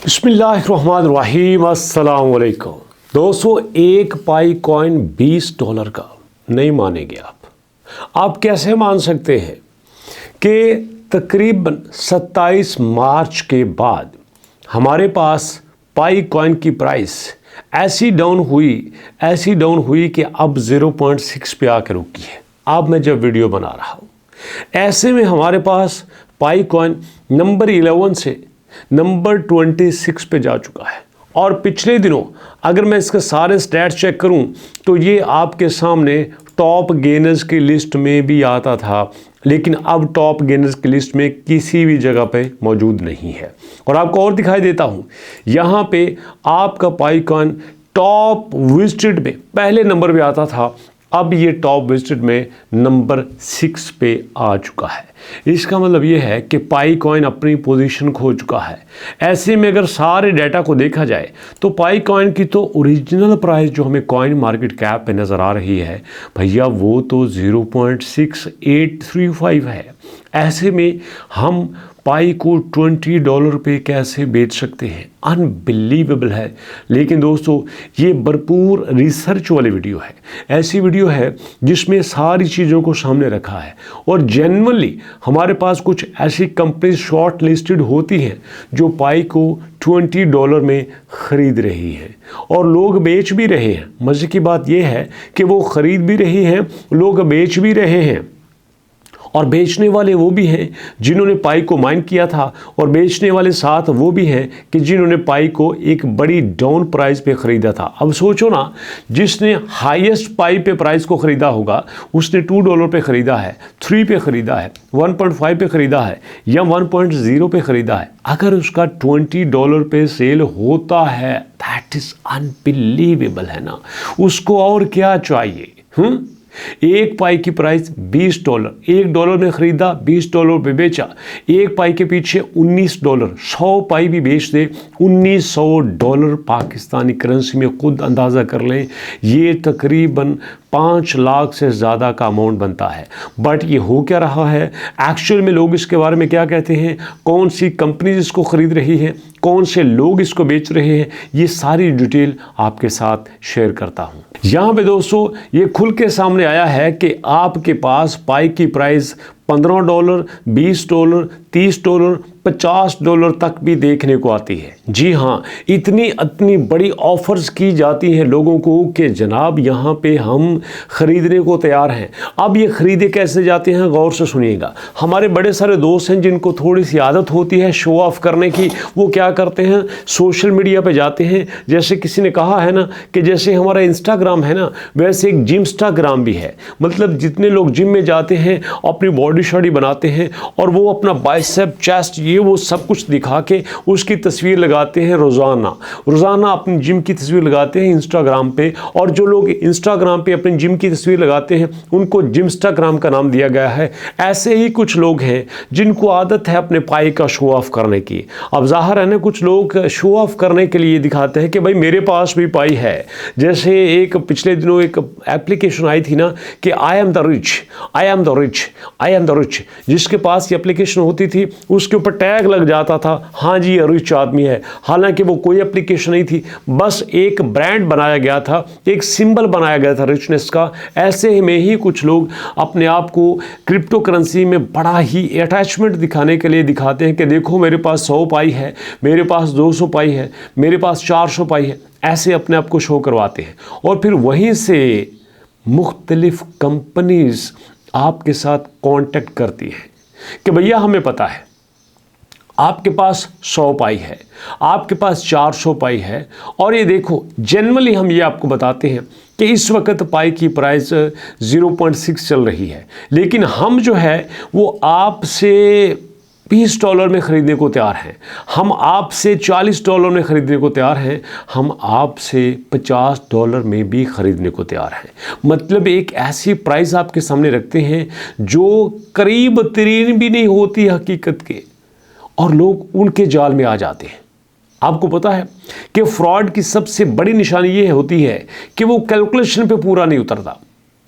बिस्मिल्लाहिर्रहमानिर्रहीम। अस्सलाम वालेकुम दोस्तों, एक पाई कॉइन $20 का नहीं मानेंगे आप कैसे मान सकते हैं कि तकरीबन 27 मार्च के बाद हमारे पास पाई कॉइन की प्राइस ऐसी डाउन हुई कि अब 0.6 पे आकर रुकी है। अब मैं जब वीडियो बना रहा हूँ, ऐसे में हमारे पास पाई कॉइन नंबर 11 से नंबर 26 पे जा चुका है। और पिछले दिनों अगर मैं इसके सारे स्टैट्स चेक करूं तो ये आपके सामने टॉप गेनर्स की लिस्ट में भी आता था, लेकिन अब टॉप गेनर्स की लिस्ट में किसी भी जगह पे मौजूद नहीं है। और आपको और दिखाई देता हूं, यहाँ पे आपका पाई कॉइन टॉप विजिटेड में पहले नंबर पे आता था, अब ये टॉप विजिटेड में नंबर 6 पे आ चुका है। इसका मतलब ये है कि पाई कॉइन अपनी पोजीशन खो चुका है। ऐसे में अगर सारे डाटा को देखा जाए तो पाई कॉइन की तो ओरिजिनल प्राइस जो हमें कॉइन मार्केट कैप पे नज़र आ रही है भैया, वो तो 0.6835 है। ऐसे में हम पाई को $20 पे कैसे बेच सकते हैं? अनबिलीवेबल है। लेकिन दोस्तों, ये भरपूर रिसर्च वाली वीडियो है, ऐसी वीडियो है जिसमें सारी चीज़ों को सामने रखा है। और जेन्युइनली हमारे पास कुछ ऐसी कंपनी शॉर्ट लिस्टेड होती हैं जो पाई को $20 में ख़रीद रही हैं और लोग बेच भी रहे हैं। मज़े की बात यह है कि वो ख़रीद भी रही हैं, लोग बेच भी रहे हैं। और बेचने वाले वो भी हैं जिन्होंने पाई को माइन किया था, और बेचने वाले साथ वो भी हैं कि जिन्होंने पाई को एक बड़ी डाउन प्राइस पे ख़रीदा था। अब सोचो ना, जिसने हाईएस्ट पाई पे प्राइस को ख़रीदा होगा उसने $2 पे ख़रीदा है, 3 पे ख़रीदा है, 1.5 पे ख़रीदा है या 1.0 पे ख़रीदा है। अगर उसका $20 पे सेल होता है, दैट इज़ अनबिलीवेबल है ना। उसको और क्या चाहिए? एक पाई की प्राइस $20, $1 में ख़रीदा, $20 पे बेचा। एक पाई के पीछे $19, 100 पाई भी बेच दे, $1900 पाकिस्तानी करेंसी में खुद अंदाज़ा कर लें, ये तकरीबन 5 लाख से ज़्यादा का अमाउंट बनता है। बट ये हो क्या रहा है एक्चुअल में? लोग इसके बारे में क्या कहते हैं, कौन सी कंपनीज इसको ख़रीद रही है, कौन से लोग इसको बेच रहे हैं, ये सारी डिटेल आपके साथ शेयर करता हूँ। यहाँ पे दोस्तों ये खुल के सामने आया है कि आपके पास पाई की प्राइस $15, $20, $30, $50 तक भी देखने को आती है। जी हाँ, इतनी बड़ी ऑफर्स की जाती हैं लोगों को कि जनाब यहाँ पे हम ख़रीदने को तैयार हैं। अब ये ख़रीदे कैसे जाते हैं, गौर से सुनिएगा। हमारे बड़े सारे दोस्त हैं जिनको थोड़ी सी आदत होती है शो ऑफ करने की। वो क्या करते हैं, सोशल मीडिया पे जाते हैं। जैसे किसी ने कहा है ना कि जैसे हमारा इंस्टाग्राम है ना, वैसे एक जिमस्टाग्राम भी है। मतलब जितने लोग जिम में जाते हैं, अपनी बॉडी शॉडी बनाते हैं और वो अपना बाइसेप, चेस्ट, ये वो सब कुछ दिखा के उसकी तस्वीर लगाते हैं रोज़ाना अपनी जिम की तस्वीर लगाते हैं इंस्टाग्राम पे। और जो लोग इंस्टाग्राम पे अपनी जिम की तस्वीर लगाते हैं उनको जिमस्टाग्राम का नाम दिया गया है। ऐसे ही कुछ लोग हैं जिनको आदत है अपने पाई का शो ऑफ करने की। अब जाहिर है ना, कुछ लोग शो ऑफ करने के लिए दिखाते हैं कि भाई मेरे पास भी पाई है। जैसे एक पिछले दिनों एक एप्लीकेशन आई थी ना कि आई एम द रिच, जिसके पास ये एप्लीकेशन होती थी उसके ऊपर टैग लग जाता था, हाँ जी ये रिच आदमी है। हालांकि वो कोई एप्लीकेशन नहीं थी, बस एक ब्रांड बनाया गया था, एक सिंबल बनाया गया था रिचनेस का। ऐसे में ही कुछ लोग अपने आप को क्रिप्टो करेंसी में बड़ा ही अटैचमेंट दिखाने के लिए दिखाते हैं कि देखो मेरे पास 100 पाई है, मेरे पास 200 पाई है, मेरे पास 400 पाई है। ऐसे अपने आप को शो करवाते हैं और फिर वहीं से मुख्तलिफ कंपनीज आपके साथ कांटेक्ट करती है कि भैया हमें पता है आपके पास 100 पाई है, आपके पास 400 पाई है, और ये देखो जेन्युइनली हम ये आपको बताते हैं कि इस वक्त पाई की प्राइस 0.6 चल रही है, लेकिन हम जो है वो आपसे $20 में ख़रीदने को तैयार हैं, हम आपसे $40 में ख़रीदने को तैयार हैं, हम आपसे $50 में भी ख़रीदने को तैयार हैं। मतलब एक ऐसी प्राइस आपके सामने रखते हैं जो करीब तरीन भी नहीं होती हकीकत के, और लोग उनके जाल में आ जाते हैं। आपको पता है कि फ्रॉड की सबसे बड़ी निशानी ये होती है कि वो कैलकुलेशन पे पूरा नहीं उतरता।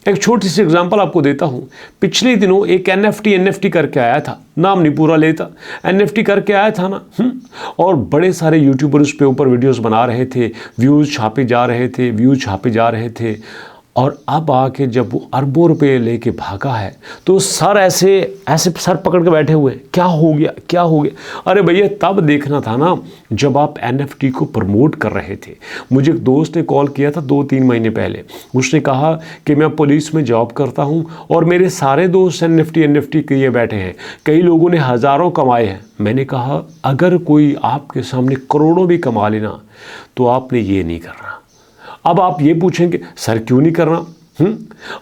एक छोटी सी एग्जांपल आपको देता हूँ। पिछले दिनों एक NFT करके आया था, नाम नहीं पूरा लेता, NFT करके आया था ना, और बड़े सारे यूट्यूबर्स पे ऊपर वीडियोस बना रहे थे, व्यूज़ छापे जा रहे थे, और अब आके जब वो अरबों रुपए लेके भागा है तो सर ऐसे सर पकड़ के बैठे हुए, क्या हो गया। अरे भैया तब देखना था ना जब आप NFT को प्रमोट कर रहे थे। मुझे एक दोस्त ने कॉल किया था 2-3 महीने पहले, उसने कहा कि मैं पुलिस में जॉब करता हूँ और मेरे सारे दोस्त NFT किए बैठे हैं, कई लोगों ने हज़ारों कमाए हैं। मैंने कहा अगर कोई आपके सामने करोड़ों भी कमा लेना तो आपने ये नहीं करना। अब आप ये पूछेंगे सर क्यों नहीं करना?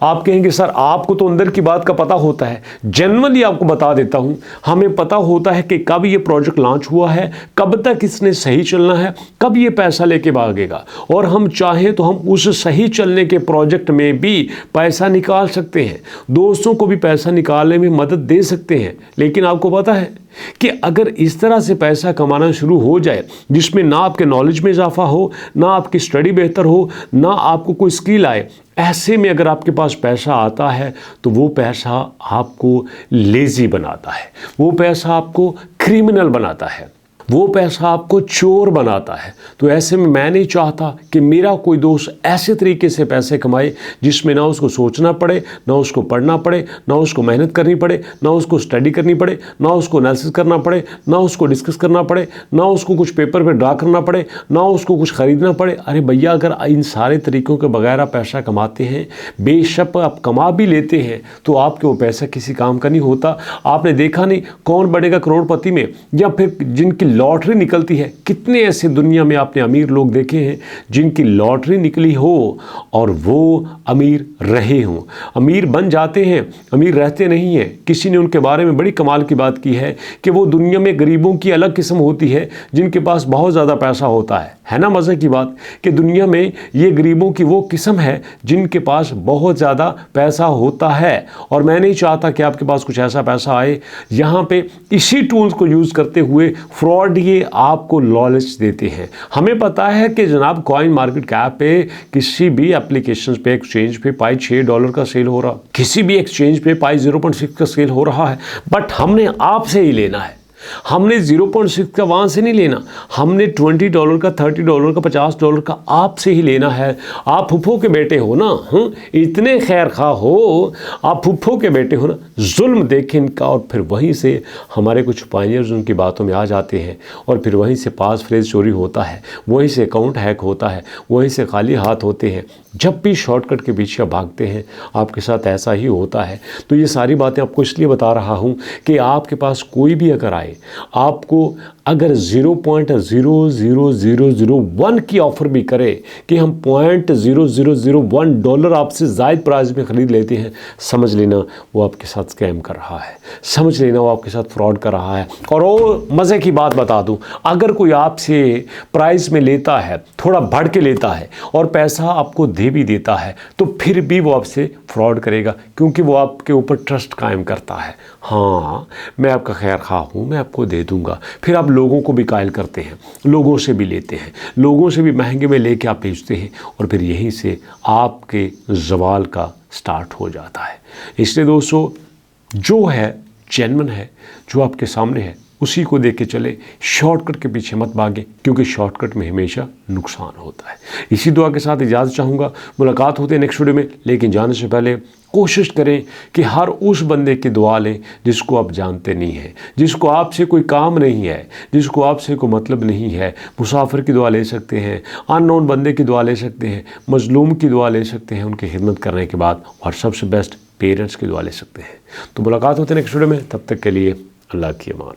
आप कहेंगे सर आपको तो अंदर की बात का पता होता है। जनरली आपको बता देता हूं, हमें पता होता है कि कब ये प्रोजेक्ट लॉन्च हुआ है, कब तक इसने सही चलना है, कब ये पैसा लेके भागेगा, और हम चाहें तो हम उस सही चलने के प्रोजेक्ट में भी पैसा निकाल सकते हैं, दोस्तों को भी पैसा निकालने में मदद दे सकते हैं। लेकिन आपको पता है कि अगर इस तरह से पैसा कमाना शुरू हो जाए जिसमें ना आपके नॉलेज में इजाफा हो, ना आपकी स्टडी बेहतर हो, ना आपको कोई स्किल आए, ऐसे में अगर आपके पास पैसा आता है तो वो पैसा आपको लेज़ी बनाता है, वो पैसा आपको क्रिमिनल बनाता है, वो पैसा आपको चोर बनाता है। तो ऐसे में मैं नहीं चाहता कि मेरा कोई दोस्त ऐसे तरीके से पैसे कमाए जिसमें ना उसको सोचना पड़े, ना उसको पढ़ना पड़े, ना उसको मेहनत करनी पड़े, ना उसको स्टडी करनी पड़े, ना उसको एनालिसिस करना पड़े, ना उसको डिस्कस करना पड़े, ना उसको कुछ पेपर पे ड्रा करना पड़े, ना उसको कुछ ख़रीदना पड़े। अरे भैया अगर इन सारे तरीक़ों के बगैर आप पैसा कमाते हैं, बेशक आप कमा भी लेते हैं, तो आपके वो पैसा किसी काम का नहीं होता। आपने देखा नहीं कौन बनेगा करोड़पति में, या फिर जिनकी लॉटरी निकलती है, कितने ऐसे दुनिया में आपने अमीर लोग देखे हैं जिनकी लॉटरी निकली हो और वो अमीर रहे हों, अमीर बन जाते हैं, अमीर रहते नहीं हैं। किसी ने उनके बारे में बड़ी कमाल की बात की है कि वो दुनिया में गरीबों की अलग किस्म होती है जिनके पास बहुत ज़्यादा पैसा होता है ना। मज़े की बात कि दुनिया में ये गरीबों की वो किस्म है जिनके पास बहुत ज़्यादा पैसा होता है। और मैं नहीं चाहता कि आपके पास कुछ ऐसा पैसा आए यहाँ पे इसी टूल्स को यूज़ करते हुए फ्रॉड ये आपको लॉलेज देते हैं। हमें पता है कि जनाब कॉइन मार्केट कैप पे किसी भी एप्लीकेशन पे, एक्सचेंज पे पाई $6 का सेल हो रहा, किसी भी एक्सचेंज पे पाई 0.6 का सेल हो रहा है, बट हमने आपसे ही लेना है। हमने 0.6 का वहाँ से नहीं लेना, हमने $20 का, $30 का, $50 का आपसे ही लेना है। आप फुफ्फो के बेटे हो ना, इतने खैर खा हो, आप फुफ्फो के बेटे हो ना। जुल्म देखें इनका, और फिर वहीं से हमारे कुछ पायनियर्स उनकी बातों में आ जाते हैं, और फिर वहीं से पास फ्रेज चोरी होता है, वहीं से अकाउंट हैक होता है, वहीं से खाली हाथ होते हैं। जब भी शॉर्टकट के पीछे भागते हैं आपके साथ ऐसा ही होता है। तो ये सारी बातें आपको इसलिए बता रहा हूँ कि आपके पास कोई भी अगर आए, आपको अगर 0.00001 की ऑफ़र भी करे कि हम $0.0001 आपसे ज़ायद प्राइस में ख़रीद लेते हैं, समझ लेना वो आपके साथ स्कैम कर रहा है, समझ लेना वो आपके साथ फ्रॉड कर रहा है। और वो मज़े की बात बता दूं, अगर कोई आपसे प्राइस में लेता है, थोड़ा बढ़ के लेता है और पैसा आपको दे भी देता है, तो फिर भी वो आपसे फ्रॉड करेगा, क्योंकि वो आपके ऊपर ट्रस्ट कायम करता है। हाँ मैं आपका खैर खा हूँ, मैं आपको दे दूँगा। फिर आप लोगों को भी कायल करते हैं, लोगों से भी लेते हैं, लोगों से भी महंगे में लेके आप बेचते हैं, और फिर यहीं से आपके ज़वाल का स्टार्ट हो जाता है। इसलिए दोस्तों जो है जेन्युइन है, जो आपके सामने है उसी को देख के चले, शॉर्टकट के पीछे मत भागे, क्योंकि शॉर्टकट में हमेशा नुकसान होता है। इसी दुआ के साथ इजाज़त चाहूँगा, मुलाकात होती है नेक्स्ट वीडियो में। लेकिन जाने से पहले कोशिश करें कि हर उस बंदे की दुआ लें जिसको आप जानते नहीं हैं, जिसको आपसे कोई काम नहीं है, जिसको आपसे कोई मतलब नहीं है। मुसाफिर की दुआ ले सकते हैं, अननोन बंदे की दुआ ले सकते हैं, मजलूम की दुआ ले सकते हैं उनकी खिदमत करने के बाद, और सबसे बेस्ट पेरेंट्स की दुआ ले सकते हैं। तो मुलाकात होती है नेक्स्ट वीडियो में, तब तक के लिए अल्लाह की अमान।